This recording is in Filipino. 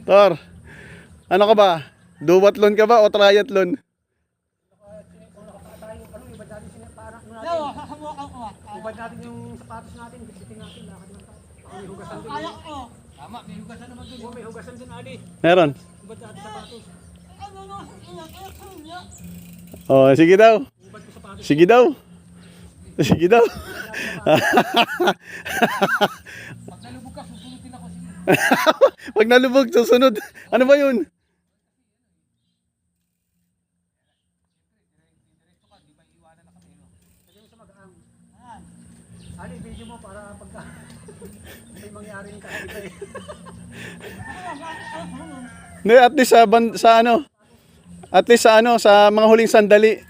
Tor, ano ka ba? Duwatlon ka ba o triathlon? Ubad natin yung sapatos natin, bisitin natin, lakad ng tao. May hugasan din. Kaya ko. Tama, may hugasan naman dun. May hugasan dun, Ali. Meron? Ubad natin sapatos. Oh, sige daw. Ubad ko sapatos. Sige daw. Sige daw. Pag nalubog ka, susunutin ako. Pag nalubog, susunod. Ano ba yun? Ali, video mo para pagka may mangyaring kakabigay. Hindi, at least sa ano? At least sa ano, sa mga huling sandali.